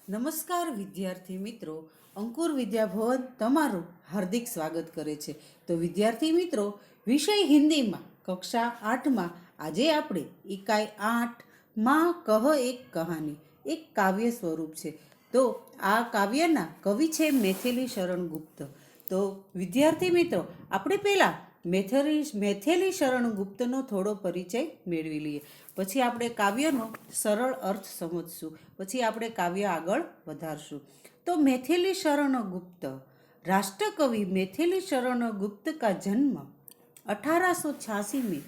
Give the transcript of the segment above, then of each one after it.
નમસ્કાર વિદ્યાર્થી મિત્રો, અંકુર વિદ્યાભવન તમારું હાર્દિક સ્વાગત કરે છે. તો વિદ્યાર્થી મિત્રો, વિષય હિન્દીમાં કક્ષા 8માં આજે આપણે ઇકાઈ 8માં કહ એક કહાની એક કાવ્ય સ્વરૂપ છે. તો આ કાવ્યના કવિ છે મેથિલી શરણ ગુપ્ત. તો વિદ્યાર્થી મિત્રો, આપણે પહેલાં મેથિલી શરણ ગુપ્તનો થોડો પરિચય મેળવી લઈએ. પછી આપણે કાવ્યનો સરળ અર્થ સમજશું. પછી આપણે કાવ્ય આગળ વધારશું. તો मैथिली शरण गुप्त, राष्ट्रकवि मैथिली शरण गुप्त का जन्म 1886 में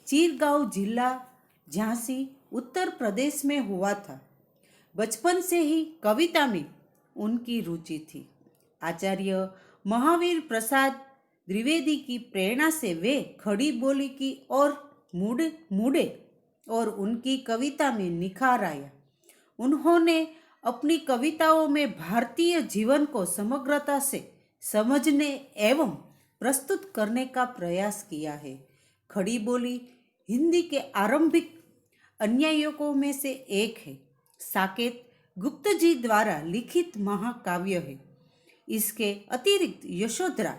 चीरगांव जिला झांसी उत्तर प्रदेश में हुआ था. बचपन से ही कविता में उनकी रुचि थी. आचार्य महावीर प्रसाद द्विवेदी की प्रेरणा से वे खड़ी बोली की और मुड़े और उनकी कविता में निखार आया. उन्होंने अपनी कविताओं में भारतीय जीवन को समग्रता से समझने एवं प्रस्तुत करने का प्रयास किया है. खड़ी बोली हिंदी के आरंभिक अन्यायिकों में से एक है. साकेत गुप्त जी द्वारा लिखित महाकाव्य है. इसके अतिरिक्त यशोधरा,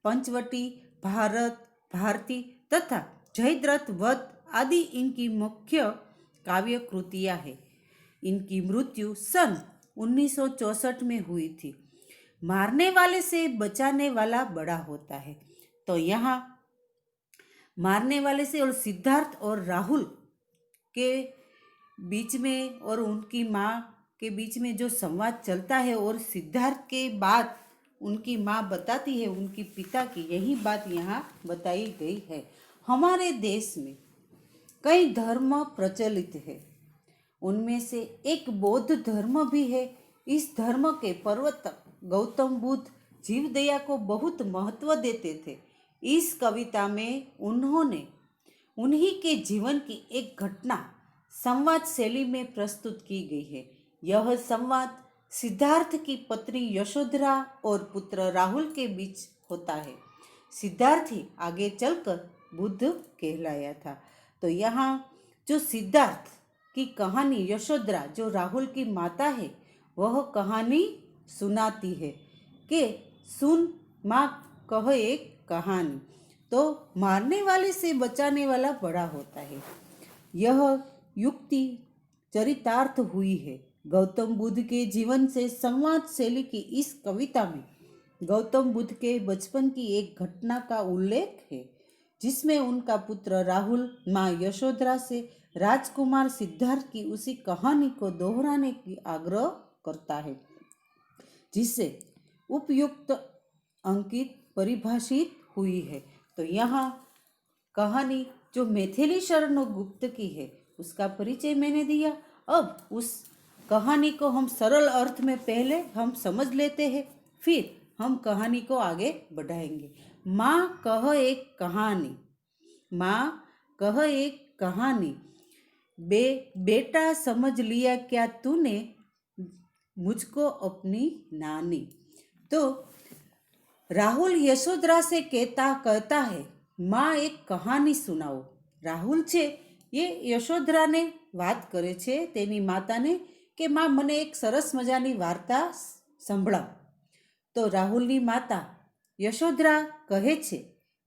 पंचवटी, भारत भारती तथा जयद्रथ वध आदि इनकी मुख्य काव्य कृतियाँ हैं. इनकी मृत्यु सन 1964 में हुई थी. मारने वाले से बचाने वाला बड़ा होता है. तो यहाँ मारने वाले से और सिद्धार्थ और राहुल के बीच में और उनकी माँ के बीच में जो संवाद चलता है और सिद्धार्थ के बाद उनकी माँ बताती है उनकी पिता की, यही बात यहाँ बताई गई है. हमारे देश में कई धर्म प्रचलित है. उनमें से एक बौद्ध धर्म भी है. इस धर्म के प्रवर्तक गौतम बुद्ध जीव दया को बहुत महत्व देते थे. इस कविता में उन्होंने उन्हीं के जीवन की एक घटना संवाद शैली में प्रस्तुत की गई है. यह संवाद सिद्धार्थ की पत्नी यशोधरा और पुत्र राहुल के बीच होता है. सिद्धार्थ ही आगे चलकर बुद्ध कहलाया था. तो यहाँ जो सिद्धार्थ की कहानी यशोधरा जो राहुल की माता है वह कहानी सुनाती है कि सुन माँ कह एक कहानी. तो मारने वाले से बचाने वाला बड़ा होता है. यह युक्ति चरितार्थ हुई है. गौतम बुद्ध के जीवन से संवाद शैली की इस कविता में गौतम बुद्ध के बचपन की एक घटना का उल्लेख है जिसमें उनका पुत्र राहुल माँ यशोधरा से राजकुमार सिद्धार्थ की उसी कहानी को दोहराने की आग्रह करता है जिससे उपयुक्त अंकित परिभाषित हुई है. तो यहाँ कहानी जो मैथिली शरण गुप्त की है उसका परिचय मैंने दिया. अब उस कहानी को हम सरल अर्थ में पहले हम समझ लेते हैं, फिर हम कहानी को आगे बढ़ाएंगे. माँ कह एक कहानी. माँ कह एक कहानी. बेटा समझ लिया क्या तूने मुझको अपनी नानी. तो राहुल यशोधरा से कहता है माँ एक कहानी सुनाओ. राहुल छे ये यशोधराने વાત કરે છે તેની માતાને કે માં મને એક સરસ મજાની વાર્તા સંભળાવ. તો રાहुलની માતા यशोधरा कहे छे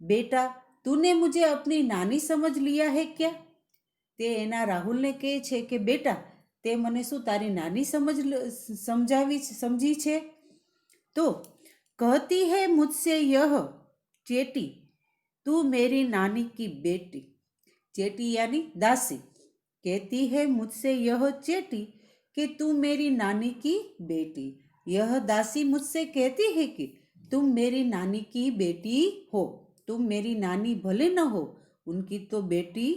बेटा तूने मुझे अपनी नानी समझ लिया है क्या. તે એના રાहुलને કહે છે કે બેટા તે મને શું તારી નાની સમજી છે. તો कहती है मुझसे यह चेटी तू मेरी नानी की बेटी. चेटी यानी दासी. कहती है मुझसे यह चेटी कि तू मेरी नानी की बेटी. यह दासी मुझसे कहती है कि तुम मेरी नानी की बेटी हो. तुम मेरी नानी भले न हो उनकी तो बेटी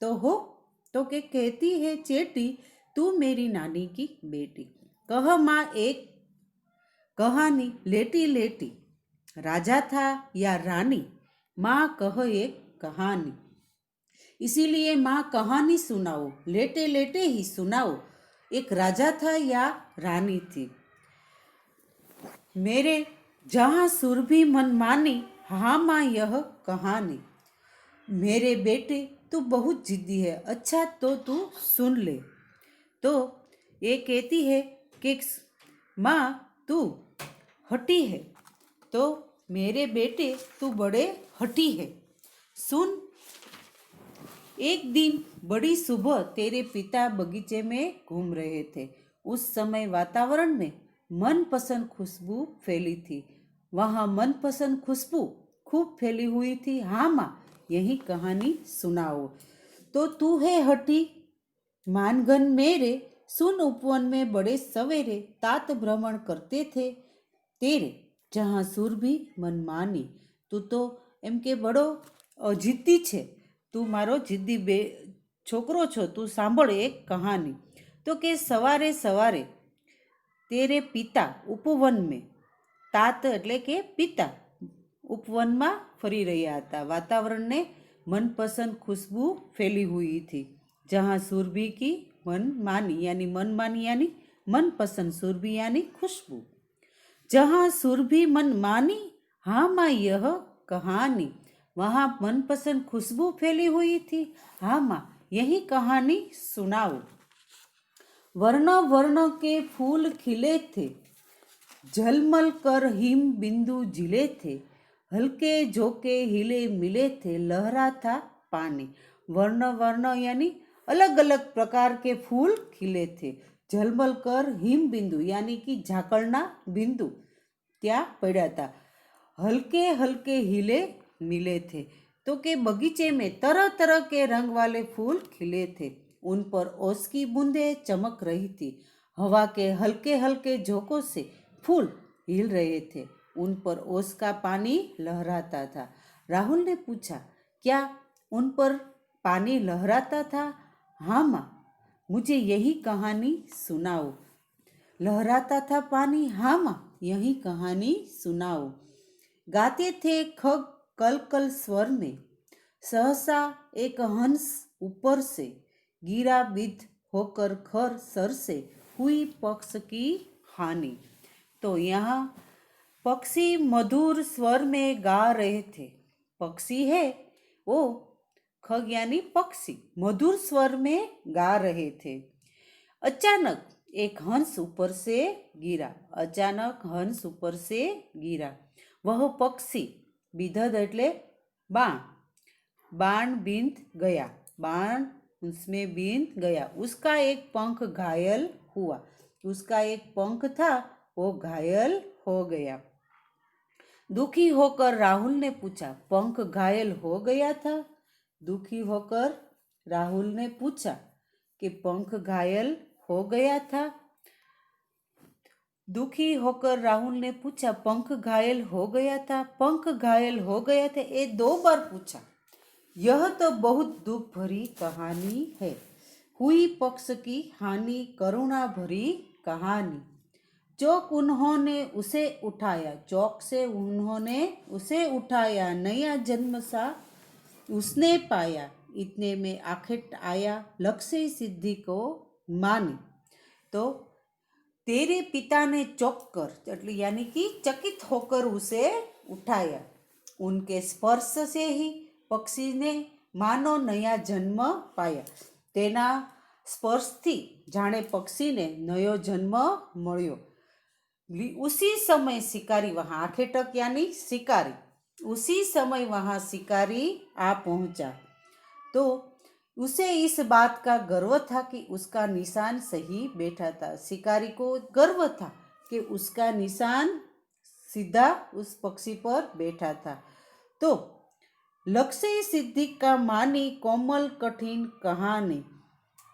तो हो. तो के कहती है चेटी तू मेरी नानी की बेटी. कह माँ एक कहानी लेटी लेटी. राजा था या रानी माँ कह एक कहानी. इसीलिए माँ कहानी सुनाओ. लेटे लेटे ही सुनाओ. एक राजा था या रानी थी. मेरे जहाँ सुरभि मन मानी हाँ माँ यह कहानी. मेरे बेटे तू बहुत जिद्दी है. अच्छा तो तू सुन ले. तो ये कहती है कि माँ तू हठी है, तो मेरे बेटे तू बड़े हठी है। सुन, एक दिन बड़ी सुबह तेरे पिता बगीचे में घूम रहे थे। उस समय वातावरण में मनपसंद खुशबू फैली थी। वहाँ मनपसंद खुशबू खूब फैली हुई थी। हाँ माँ, यही कहानी सुनाओ। तो तू है हठी, मानगन मेरे, सुन उपवन में बड़े सवेरे तात भ्रमण करते थे तेरे, जहाँ सुर भी मन मानी। તું તો એમ કે બડો જિદ્દી છે, તું મારો જિદ્દી છોકરો છો, તું સાંભળ એક કહાની. તો કે સવારે સવારે તેરે પિતા ઉપવન મેં, तात એટલે કે પિતા ઉપવનમાં ફરી રહ્યા હતા. વાતાવરણને मनपसंद खुशबू फैली हुई थी. जहाँ सुरभि की मन मानी यानी मनपसंद सुरभि यानी खुशबू. जहाँ सुरभि मन मानी, हाँ माँ यह कहानी. वहाँ मनपसंद खुशबू फैली हुई थी. हाँ माँ, यही कहानी सुनाओ. वर्ण वर्ण के फूल खिले थे, झलमल कर हिम बिंदु झिले थे, हल्के झोंके हिले मिले थे, लहरा था पानी. वर्ण वर्ण यानी अलग अलग प्रकार के फूल खिले थे. झलमल कर हिम बिंदु यानी कि झाकड़ना बिंदु त्या पड़ा था. हल्के हल्के हिले मिले थे, तो के बगीचे में तरह तरह के रंग वाले फूल खिले थे. उन पर ओस की बूंदें चमक रही थी. हवा के हल्के हल्के झोंकों से फूल हिल रहे थे. उन पर ओस का पानी लहराता था. राहुल ने पूछा, क्या उन पर पानी लहराता था? हाँ माँ, मुझे यही कहानी सुनाओ. लहराता था पानी? हाँ माँ, यही कहानी सुनाओ. गाते थे खग कल कल स्वर में, सहसा एक हंस ऊपर से गिरा बिध होकर खर सर से, हुई पक्ष की हानि. तो यहाँ पक्षी मधुर स्वर में गा रहे थे. पक्षी है वो खग यानी पक्षी मधुर स्वर में गा रहे थे. अचानक एक हंस ऊपर से गिरा. अचानक हंस ऊपर से गिरा. वह पक्षी बिधद એટલે बाण, बाण बींध गया. बाण उसमें बींध गया. उसका एक पंख घायल हुआ. उसका एक पंख था वो घायल हो गया. दुखी होकर राहुल ने पूछा, पंख घायल हो गया था? दुखी होकर राहुल ने पूछा कि पंख घायल हो गया था? दुखी होकर राहुल ने पूछा, पंख घायल हो गया था? पंख घायल हो गया था ये 2 बार पूछा. यह तो बहुत दुख भरी कहानी है. हुई पक्ष की हानि, करुणा भरी कहानी. चौक उन्होंने उसे उठाया, चौक से उन्होंने उसे उठाया, नया जन्म सा उसने पाया. इतने में आखिर आया लक्ष्य सिद्धि को मानी. तो तेरे पिता ने चौक कर यानी कि चकित होकर उसे उठाया. उनके स्पर्श से ही पक्षी ने मानो नया जन्म पाया. तेना स्पर्शथी जाने पक्षी ने नयो जन्म मळ्यो. उसी समय शिकारी वहाँ, आखेटक यानी शिकारी, उसी समय वहाँ शिकारी आ पहुंचा. तो उसे इस बात का गर्व था कि उसका निशान सही बैठा था. शिकारी को गर्व था कि उसका निशान सीधा उस पक्षी पर बैठा था. तो लक्ष्य सिद्धि का मानी कोमल कठिन कहानी.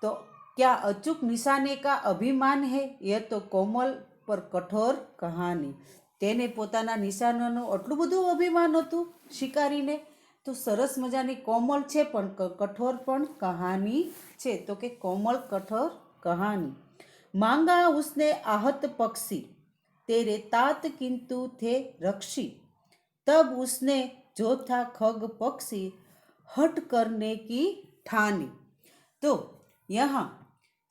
तो क्या अचूक निशाने का अभिमान है? यह तो कोमल पर कठोर कहानी. તેને પોતાના નિશાનોનું આટલું બધું અભિમાન હતું શિકારીને. તો સરસ મજાની કોમલ છે પણ કઠોર પણ કહાની છે. તો કે કોમલ કઠોર કહાની. માંગા उसने आहत पक्षी, तेरे तात किंतु थे रक्षी. तब उसने जो था खग पक्षी, हट करने की ठानी. तो यहाँ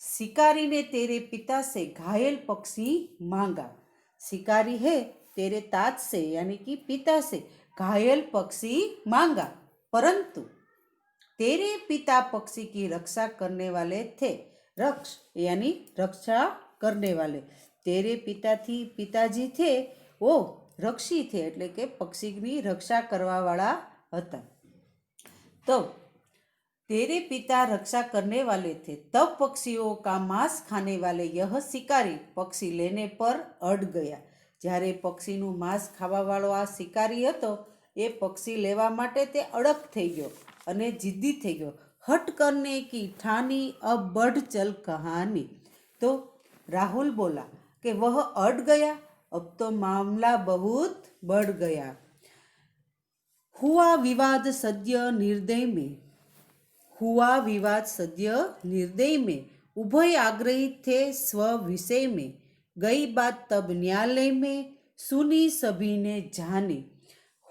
शिकारी ने तेरे पिता से घायल पक्षी मांगा. शिकारी है तेरे तात से यानी कि पिता से घायल पक्षी मांगा, परंतु तेरे पिता पक्षी की रक्षा करने वाले थे. रक्ष यानी रक्षा करने वाले. તેરે પિતાથી પિતાજી થે ઓ રક્ષી થે એટલે કે પક્ષીની રક્ષા કરવાવાળા હતા. तब तेरे पिता रक्षा करने वाले थे, तब पक्षियों का मांस खाने वाले यह शिकारी पक्षी लेने पर अड़ गया. જ્યારે પક્ષીનું માંસ ખાવાવાળો આ શિકારી હતો એ પક્ષી લેવા માટે તે અડગ થઈ ગયો અને જિદ્દી થઈ ગયો. હટ કરને કી ઠાની અબ बढ़ चल कहानी. तो राहुल बोला कि वह अड़ गया, अब तो मामला बहुत बढ़ गया. हुआ विवाद सद्य निर्दय में, हुआ विवाद सद्य निर्दय में, उभय आग्रही थे स्व विषय में, गई बात तब न्यायालय में, सुनी सभी ने जानी.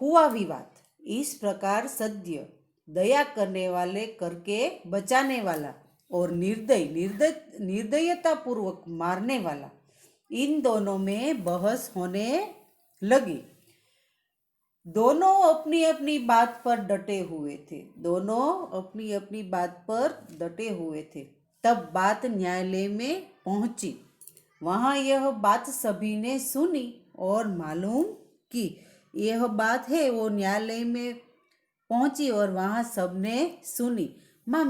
हुआ विवाद इस प्रकार सद्य दया करने वाले करके बचाने वाला और निर्दयता पूर्वक मारने वाला, इन दोनों में बहस होने लगी. दोनों अपनी अपनी बात पर डटे हुए थे, दोनों अपनी अपनी बात पर डटे हुए थे. तब बात न्यायालय में पहुंची. वहाँ यह बात सभी ने सुनी और मालूम की. यह बात है वो न्यायालय में पहुंची और वहाँ सबने सुनी. माँ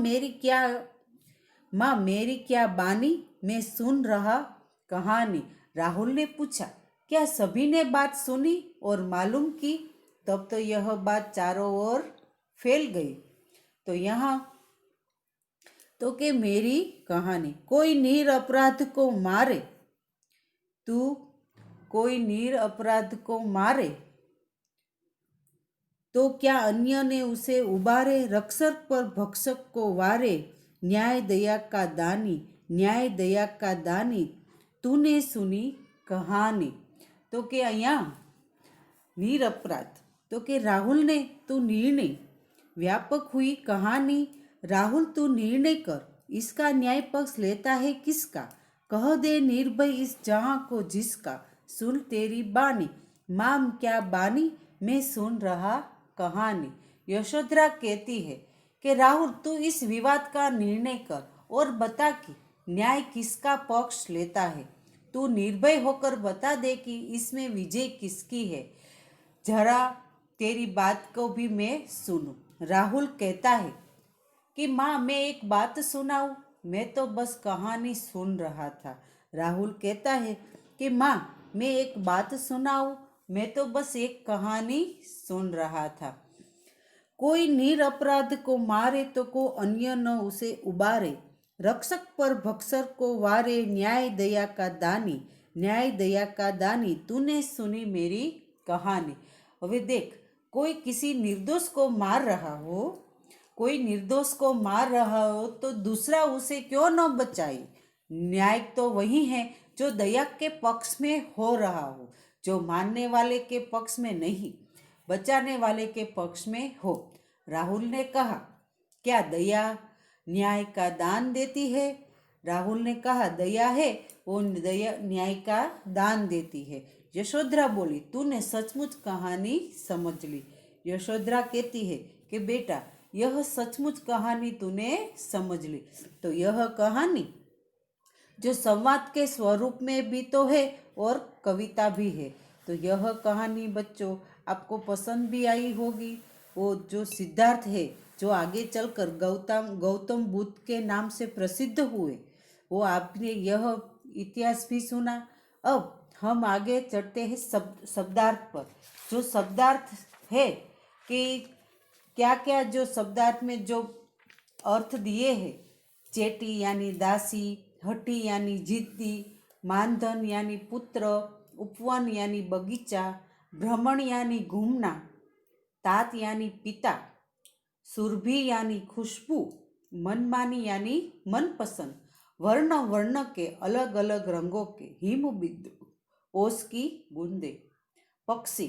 मेरी क्या बानी, मैं सुन रहा कहानी. राहुल ने पूछा, क्या सभी ने बात सुनी और मालूम की? तब तो यह बात चारों ओर फैल गई. तो यहाँ तो कि मेरी कहानी, कोई निरपराध को मारे, तू कोई निरपराध को मारे तो क्या अन्य ने उसे उबारे, रक्षक पर भक्षक को वारे, न्याय दया का दानी, न्याय दया का दानी, तूने सुनी कहानी. तो कि અહીંયા निरपराध तो कि राहुल ने तू निर्णय, व्यापक हुई कहानी. राहुल तू निर्णय कर, इसका न्याय पक्ष लेता है किसका? कह दे निर्भय इस जहां को जिसका, सुन तेरी बानी. माँ क्या बानी, मैं सुन रहा कहानी. यशोधरा कहती है कि राहुल तू इस विवाद का निर्णय कर और बता कि न्याय किसका पक्ष लेता है. तू निर्भय होकर बता दे कि इसमें विजय किसकी है. जरा तेरी बात को भी मैं सुनूं. राहुल कहता है कि माँ मैं एक बात सुनाऊं, मैं तो बस कहानी सुन रहा था. राहुल कहता है कि माँ मैं एक बात सुनाऊं, मैं तो बस एक कहानी सुन रहा था. कोई निरपराध को मारे तो को अन्य न उसे उबारे, रक्षक पर भक्षक को वारे, न्याय दया का दानी, न्याय दया का दानी, तूने सुनी मेरी कहानी. હવે देख, कोई किसी निर्दोष को मार रहा हो, कोई निर्दोष को मार रहा हो तो दूसरा उसे क्यों न बचाए. न्याय तो वही है जो दया के पक्ष में हो रहा हो, जो मानने वाले के पक्ष में नहीं, बचाने वाले के पक्ष में हो. राहुल ने कहा, क्या दया न्याय का दान देती है? राहुल ने कहा, दया है वो दया न्याय का दान देती है. यशोधरा बोली, तूने सचमुच कहानी समझ ली. यशोधरा कहती है कि बेटा यह सचमुच कहानी तूने समझ ली. तो यह कहानी जो संवाद के स्वरूप में भी तो है और कविता भी है. तो यह कहानी बच्चों आपको पसंद भी आई होगी. वो जो सिद्धार्थ है, जो आगे चलकर गौतम बुद्ध के नाम से प्रसिद्ध हुए, वो आपने यह इतिहास भी सुना. अब हम आगे चढ़ते हैं शब्दार्थ पर. जो शब्दार्थ है कि क्या क्या जो शब्दार्थ में जो अर्थ दिए हैं, चेटी यानी दासी, हठी यानी जिद्दी, मानधन यानी पुत्र, उपवन यानी बगीचा, भ्रमण यानी घूमना, तात यानी पिता, सुरभि यानी खुशबू, मनमानी यानी मनपसंद, वर्ण वर्ण के अलग अलग रंगों के हिम बिंदु, ओस की बूंदे, पक्षी,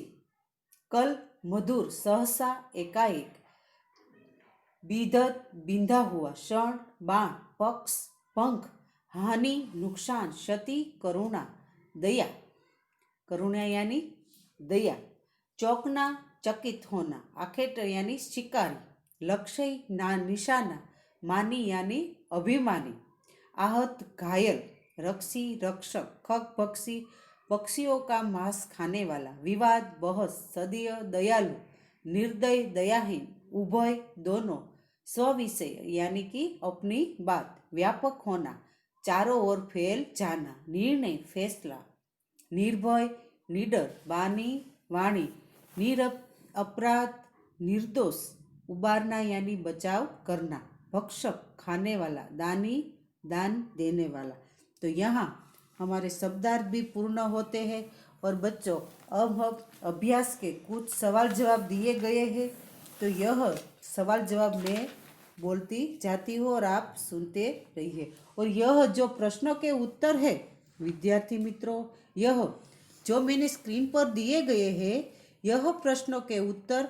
कल मधुर सहसा एकाएक, बीधत बींधा हुआ, क्षण बाण, पक्ष पंख, हानि नुकसान, क्षति करुणा, दया करुणा यानी दया, चौकना चकित होना, आखेट यानी शिकारी, लक्ष्य ना निशाना, मानी यानी अभिमानी, आहत घायल, रक्षी रक्षक, खग भक्षी, पक्षियों का मांस खाने वाला, विवाद बहस, सदीय दयालु, निर्दय दयाहीन, उभय दोनों, स्विषय यानी कि अपनी बात, व्यापक होना, चारों ओर फैल जाना, निर्णय फैसला, निर्भय निडर, बानी वाणी, निरप अपराध, निर्दोष, उबारना यानी बचाव करना, भक्षक खाने वाला, दानी दान देने वाला। तो यहाँ हमारे शब्दार्थ भी पूर्ण होते हैं। और बच्चों, अब हम अभ्यास के कुछ सवाल जवाब दिए गए हैं, तो यह सवाल जवाब मैं बोलती जाती हूँ और आप सुनते रहिए। और यह जो प्रश्नों के उत्तर है विद्यार्थी मित्रों, यह जो मैंने स्क्रीन पर दिए गए हैं, यह प्रश्नों के उत्तर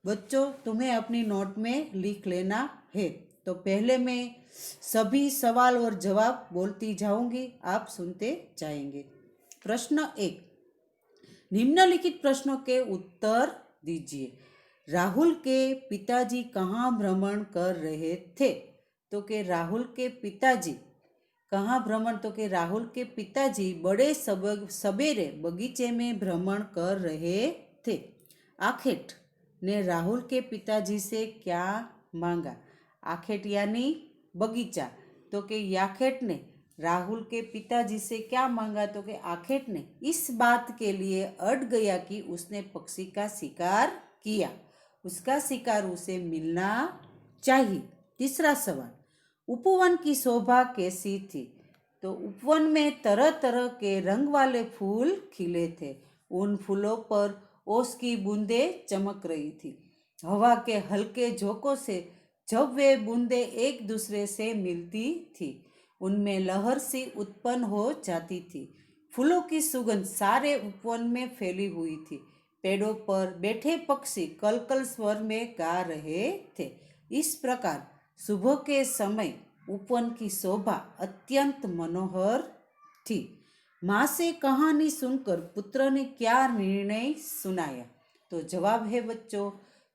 बच्चों तुम्हें अपनी नोट में लिख लेना है। तो पहले मैं सभी सवाल और जवाब बोलती जाऊंगी, आप सुनते जाएंगे। प्रश्न 1, निम्नलिखित प्रश्नों के उत्तर दीजिए। राहुल के पिताजी कहाँ भ्रमण कर रहे थे? तो कि राहुल के पिताजी कहाँ भ्रमण, तो कि राहुल के पिताजी बड़े सवेरे बगीचे में भ्रमण कर रहे थे। आखेट ने राहुल के पिताजी से क्या मांगा? आखेट यानी बगीचा, तो कि याखेट ने राहुल के पिताजी से क्या मांगा? तो कि आखेट ने इस बात के लिए अड़ गया कि उसने पक्षी का शिकार किया, उसका शिकार उसे मिलना चाहिए। तीसरा सवाल, उपवन की शोभा कैसी थी? तो उपवन में तरह तरह के रंग वाले फूल खिले थे। उन फूलों पर ओस की बूंदें चमक रही थी। हवा के हल्के झोंकों से जब वे बूंदें एक दूसरे से मिलती थी, उनमें लहर सी उत्पन्न हो जाती थी। फूलों की सुगंध सारे उपवन में फैली हुई थी। पेड़ों पर बैठे पक्षी कलकल स्वर में गा रहे थे। इस प्रकार सुबह के समय उपवन की शोभा अत्यंत मनोहर थी। माँ से कहानी सुनकर पुत्र ने क्या निर्णय सुनाया? तो जवाब है बच्चों,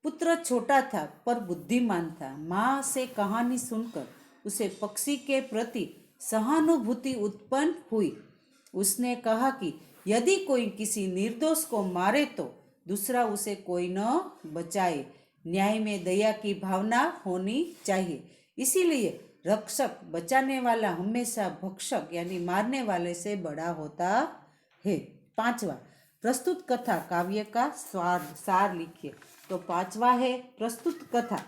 पुत्र छोटा था पर बुद्धिमान था। माँ से कहानी सुनकर उसे पक्षी के प्रति सहानुभूति उत्पन्न हुई। उसने कहा कि यदि कोई किसी निर्दोष को मारे तो दूसरा उसे कोई न बचाए। न्याय में दया की भावना होनी चाहिए। इसीलिए रक्षक, बचाने वाला हमेशा भक्षक यानी मारने वाले से बड़ा होता है। पांचवा, प्रस्तुत कथा काव्य का सार लिखिए। तो पांचवा है प्रस्तुत कथा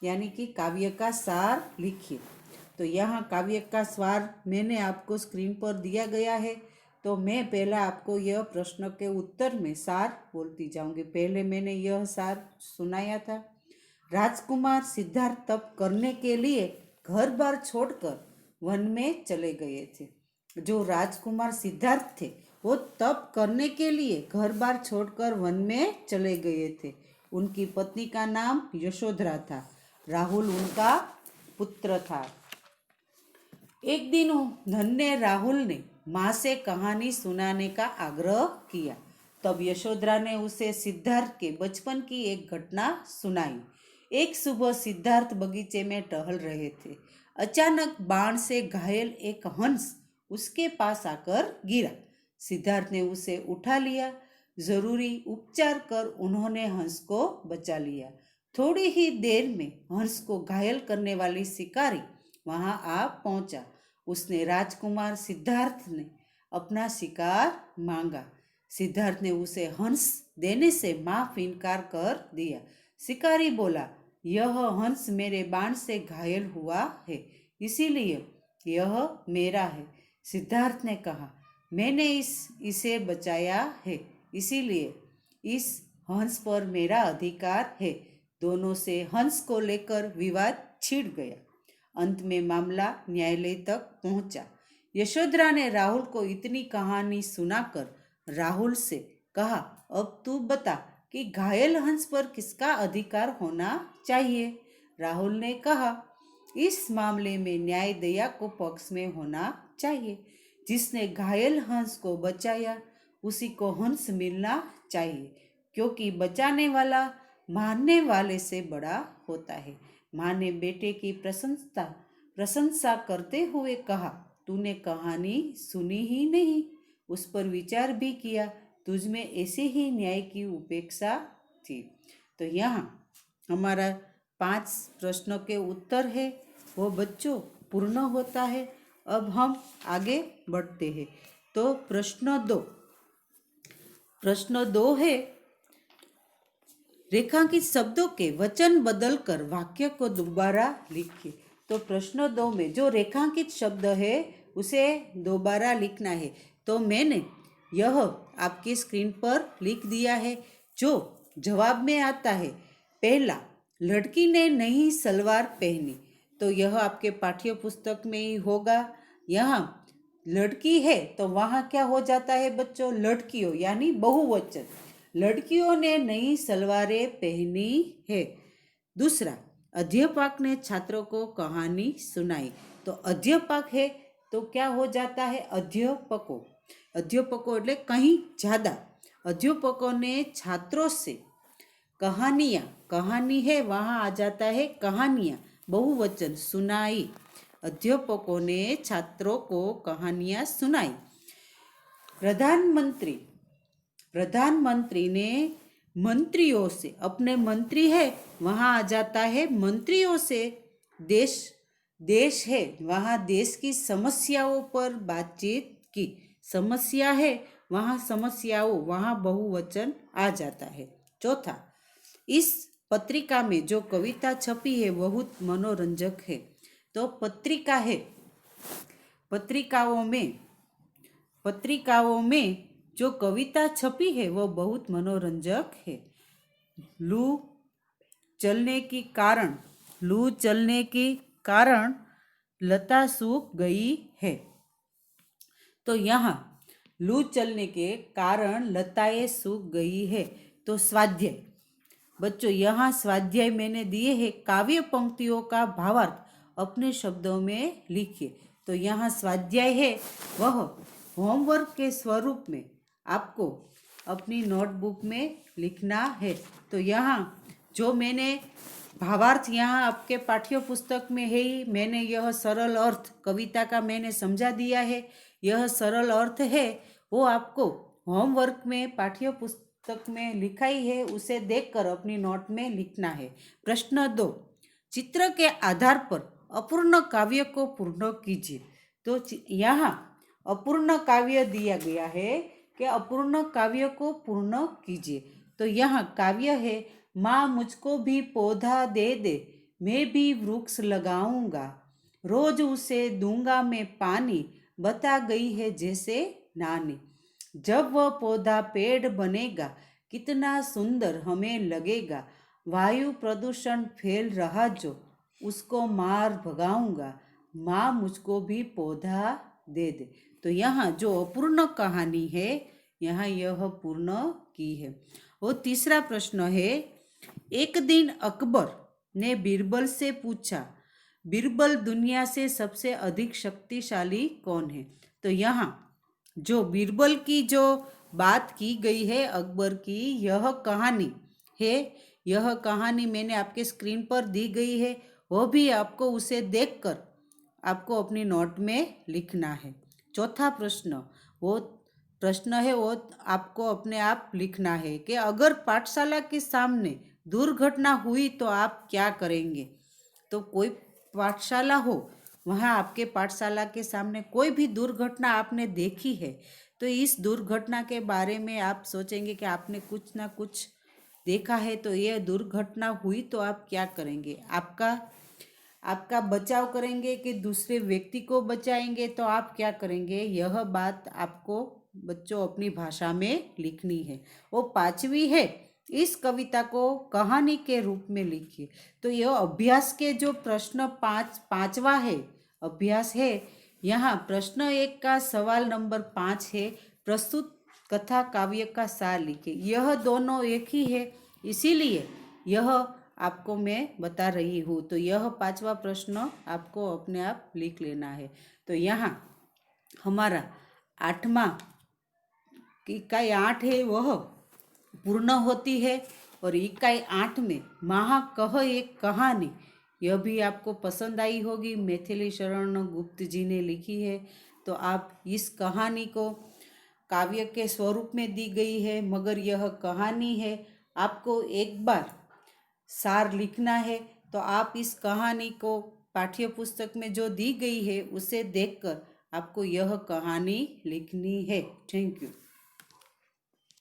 यानी कि काव्य का सार लिखिए। तो यहाँ काव्य का सार मैंने आपको स्क्रीन पर दिया गया है। तो मैं पहला आपको यह प्रश्न के उत्तर में सार बोलती जाऊंगी। पहले मैंने यह सार सुनाया था। राजकुमार सिद्धार्थ तप करने के लिए घर बार छोड़कर वन में चले गए थे। जो राजकुमार सिद्धार्थ थे वो तप करने के लिए घर बार छोड़कर वन में चले गए थे। उनकी पत्नी का नाम यशोधरा था। राहुल उनका पुत्र था। एक दिन धन्य राहुल ने माँ से कहानी सुनाने का आग्रह किया। तब यशोधरा ने उसे सिद्धार्थ के बचपन की एक घटना सुनाई। एक सुबह सिद्धार्थ बगीचे में टहल रहे थे। अचानक बाण से घायल एक हंस उसके पास आकर गिरा। सिद्धार्थ ने उसे उठा लिया। जरूरी उपचार कर उन्होंने हंस को बचा लिया। थोड़ी ही देर में हंस को घायल करने वाली शिकारी वहां आ पहुंचा। उसने राजकुमार सिद्धार्थ ने अपना शिकार मांगा। सिद्धार्थ ने उसे हंस देने से माफ इनकार कर दिया। शिकारी बोला, यह हंस मेरे बाण से घायल हुआ है, इसीलिए यह मेरा है। सिद्धार्थ ने कहा, मैंने इसे बचाया है, इसीलिए इस हंस पर मेरा अधिकार है। दोनों से हंस को लेकर विवाद छिड़ गया। अंत में मामला न्यायालय तक पहुंचा। यशोधरा ने राहुल को इतनी कहानी सुनाकर राहुल से कहा, अब तू बता कि घायल हंस पर किसका अधिकार होना चाहिए? राहुल ने कहा, इस मामले में न्याय दया को पक्ष में होना चाहिए। जिसने घायल हंस को बचाया उसी को हंस मिलना चाहिए, क्योंकि बचाने वाला मारने वाले से बड़ा होता है। माँ ने बेटे की प्रशंसा करते हुए कहा, तूने कहानी सुनी ही नहीं, उस पर विचार भी किया, तुझ में ऐसे ही न्याय की उपेक्षा थी। तो यहाँ हमारा 5 प्रश्नों के उत्तर है वो बच्चों पूर्ण होता है। अब हम आगे बढ़ते हैं। तो प्रश्न 2 है, रेखांकित शब्दों के वचन बदलकर वाक्य को दोबारा लिखिए। तो प्रश्न 2 में जो रेखांकित शब्द है उसे दोबारा लिखना है। तो मैंने यह आपकी स्क्रीन पर लिख दिया है। जो जवाब में आता है, पहला, लड़की ने नई सलवार पहनी, तो यह आपके पाठ्य पुस्तक में ही होगा। यहाँ लड़की है तो वहाँ क्या हो जाता है बच्चों, लड़कियों, यानी बहुवचन। लड़कियों ने नई सलवारें पहनी है। दूसरा, अध्यापक ने छात्रों को कहानी सुनाई, तो अध्यापक है तो क्या हो जाता है, अध्यापकों। अध्यापकों એટલે कहीं ज़्यादा। अध्यापकों ने छात्रों से कहानियाँ, कहानी है वहाँ आ जाता है कहानियाँ, बहुवचन, सुनाई। अध्यापकों ने छात्रों को कहानियाँ सुनाई। प्रधानमंत्री ने मंत्रियों से, अपने मंत्री है वहाँ आ जाता है मंत्रियों से। देश है वहाँ देश की समस्याओं पर बातचीत की। समस्या है वहाँ समस्याओं, वहाँ बहुवचन आ जाता है। चौथा, इस पत्रिका में जो कविता छपी है बहुत मनोरंजक है। तो पत्रिका है, पत्रिकाओं में जो कविता छपी है वो बहुत मनोरंजक है। लू चलने के कारण लता सूख गई है। तो यहाँ लू चलने के कारण लताएं सूख गई है। तो स्वाध्याय, बच्चों यहाँ स्वाध्याय मैंने दिए हैं, काव्य पंक्तियों का भावार्थ अपने शब्दों में लिखिए। तो यहाँ स्वाध्याय है वह होमवर्क के स्वरूप में आपको अपनी नोटबुक में लिखना है। तो यहाँ जो मैंने भावार्थ यहाँ आपके पाठ्य पुस्तक में है ही, मैंने यह सरल अर्थ कविता का मैंने समझा दिया है। यह सरल अर्थ है वो आपको होमवर्क में पाठ्य पुस्तक में लिखाई है, उसे देखकर अपनी नोट में लिखना है। प्रश्न 2, चित्र के आधार पर अपूर्ण काव्य को पूर्ण कीजिए। तो यहाँ अपूर्ण काव्य दिया गया है कि अपूर्ण काव्य को पूर्ण कीजिए। तो यहाँ काव्य है, माँ मुझको भी पौधा दे दे, मैं भी वृक्ष लगाऊंगा, रोज उसे दूंगा मैं पानी, बता गई है जैसे नानी। जब वह पौधा पेड़ बनेगा कितना सुंदर हमें लगेगा, वायु प्रदूषण फैल रहा जो, उसको मार भगाऊंगा, माँ मुझको भी पौधा दे दे। तो यहाँ जो अपूर्ण कहानी है यहाँ यह पूर्ण की है। और तीसरा प्रश्न है, एक दिन अकबर ने बीरबल से पूछा, बीरबल दुनिया से सबसे अधिक शक्तिशाली कौन है। तो यहाँ जो बीरबल की जो बात की गई है अकबर की, यह कहानी है, यह कहानी मैंने आपके स्क्रीन पर दी गई है, वो भी आपको उसे देखकर आपको अपनी नोट में लिखना है। चौथा प्रश्न, वो प्रश्न है वो आपको अपने आप लिखना है कि अगर पाठशाला के सामने दुर्घटना हुई तो आप क्या करेंगे। तो कोई पाठशाला हो, वहाँ आपके पाठशाला के सामने कोई भी दुर्घटना आपने देखी है, तो इस दुर्घटना के बारे में आप सोचेंगे कि आपने कुछ ना कुछ देखा है, तो ये दुर्घटना हुई तो आप क्या करेंगे। आपका बचाव करेंगे कि दूसरे व्यक्ति को बचाएंगे, तो आप क्या करेंगे, यह बात आपको बच्चों अपनी भाषा में लिखनी है। वो 5वीं है, इस कविता को कहानी के रूप में लिखिए। तो यह अभ्यास के जो प्रश्न 5वां है, अभ्यास है। यहाँ प्रश्न 1 का सवाल नंबर 5 है, प्रस्तुत कथा काव्य का सार लिखिए। यह दोनों एक ही है, इसीलिए यह आपको मैं बता रही हूँ। तो यह 5वां प्रश्न आपको अपने आप लिख लेना है। तो यहाँ हमारा 8वां इकाई 8 है वह पूर्ण होती है, और इकाई 8 में महा कह एक कहानी, यह भी आपको पसंद आई होगी। मैथिली शरण गुप्त जी ने लिखी है। तो आप इस कहानी को काव्य के स्वरूप में दी गई है, मगर यह कहानी है। आपको एक बार सार लिखना है तो आप इस कहानी को पाठ्य पुस्तक में जो दी गई है उसे देखकर आपको यह कहानी लिखनी है। Thank you.